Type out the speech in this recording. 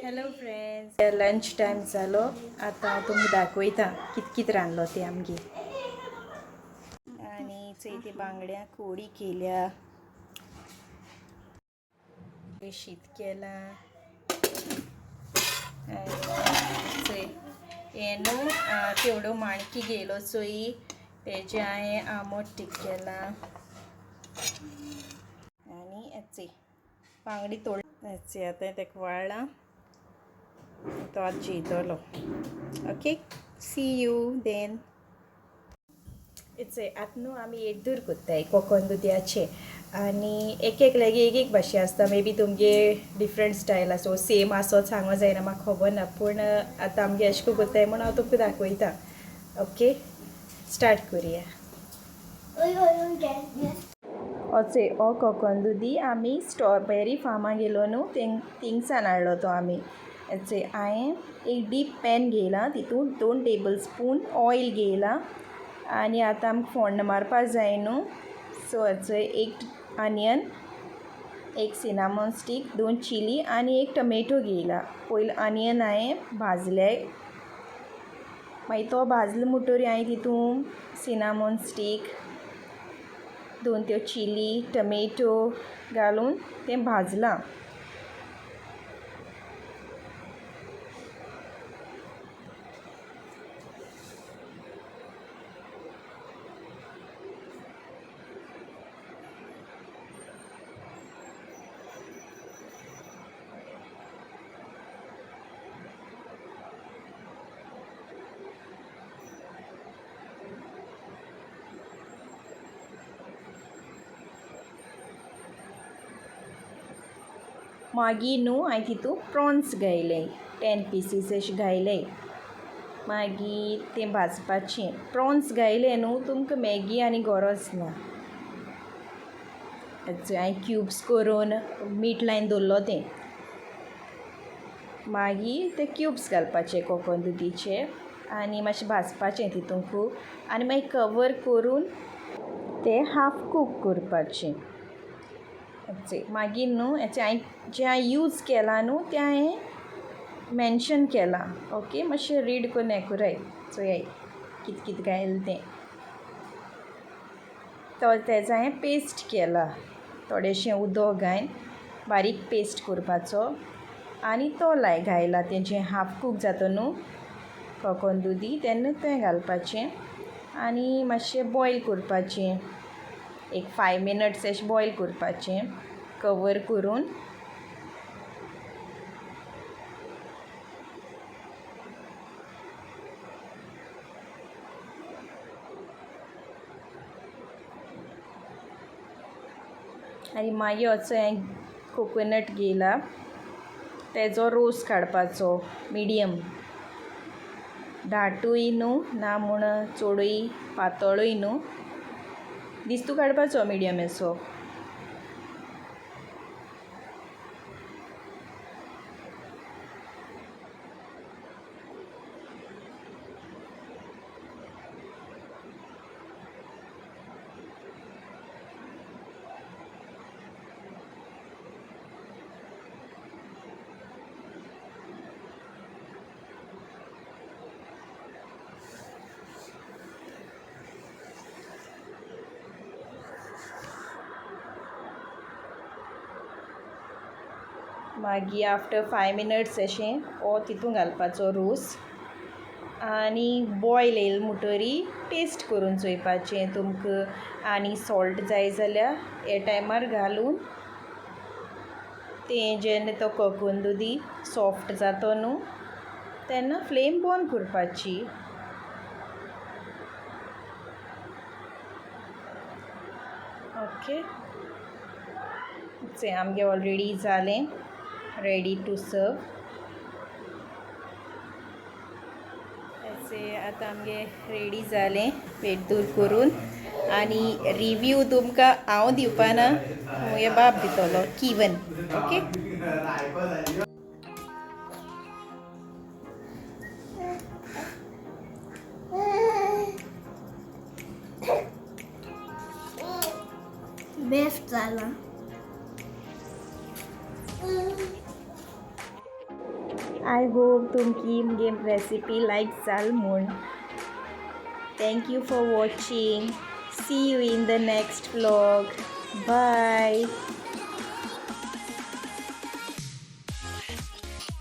Hello friends, lunch time जालो. आता हांव तुमकां दाखयता कित रांदलो तें आमगे. आनी चोय बांगड्या कोडी केल्या, शीत केला. चोय हें न्हू तेवढो माणकी घेयलो चोय, तेजे हांवें आमट तीख केला. आनी चोय बांगडी चोय आतां तेका वाळ्ळां. तो आतां जेयतलो. Okay, see you then. चोय आतां न्हू आमी वेड्डूर कोत्ताय कोकण दुदयाचे. आनी एक लागी एक भाशे आसता. मे बी तुमगे डिफरंट स्टायल आसो, सेम आसोच सांगो जायना म्हाका खबर ना. पूण आतां आमगे अशें करून कोत्ताय म्हूण हांव तुमकां दाखयता. ओके, स्टार्ट करुया. चोय हो कोकण दुदी आमी स्ट्रॉबेरी फार्मा गेलो न्हू थिंगसान हाडलो तो आमी. चोय हांवें एक डीप पॅन घेयला, तितून 2 टेबल स्पून ऑयल घेयला. आनी आतां आमकां फोण्ण मारपा जाय न्हू, सो चोय एक आनियन, एक सिनामॉन स्टीक, 2 चिली आनी एक टोमेटो घेयला. पयलीं आनियन हांवें भाजले. मागीर तो भाजलो म्हणटोरी हांवें तितून सिनामॉन स्टीक, 2 त्यो चिली, टोमेटो घालून तें भाजलां. मागीर न्हू हांवें तितून प्रॉन्स घायले, 10 पीसीस अशे घायले. मागीर तें भाजपाचें. प्रॉन्स घायले न्हू तुमकां मॅगी आनी गरज ना. हांवें क्युब्स करून मीठ लायन दवरलो तें. मागीर ते क्युब्स घालपाचे कोकण दुदीचे आनी मातशें भाजपाचें तितून खूब. आनी मागीर कवर करून तें हाफ कूक करपाचें. मागीर न्हू हांवें जें यूज केलां न्हू तें हांवें मेन्शन केलां. ओके, मातशें रीड करून हें कराय. चोय कित घायलें तें. तो तेजो हांवें पेस्ट केला. थोडेंशें उदक घायन बारीक पेस्ट करपाचो. आनी तो घायला तें जें हाफ कूक जाता न्हू कोकण दुदी, तेन्ना तें घालपाचें. आनी मातशें बॉयल करपाचें. एक 5 मिनट्स अशें बॉयल करपाचें कवर करून. आनी मागीर असो हांवें कोकोनट घेयला, तेजो रोस काडपाचो मिडियम. दाटूय न्हू ना म्हूण चडूय पातळूय न्हू, दिसतो काडपाचो मिडियम असो. मागीर आफ्टर 5 मिनट्स अशें हो तितून घालपाचो रोस. आनी बॉयल येयले म्हणटरी टेस्ट करून चोयपाचें. तुमकां आनी सॉल्ट जाय जाल्यार हे टायमार घालून तें जेन्ना तो कोकण दुदी सॉफ्ट जातो न्हू तेन्ना फ्लेम बंद करपाची. ओके, चोय आमगे ऑलरेडी जालें, रेडी टू सर्व. आतां आमगे रेडी जालें वेड्डूर करून. आनी रिव्यू तुमकां हांव दिवपाना, मुगे बाब दितलो, किवन. ओके, बेस्ट जाला. I hope तुमकी गेम रेसिपी लायक जाल म्हूण. Thank you for watching. See you in the next vlog. Bye.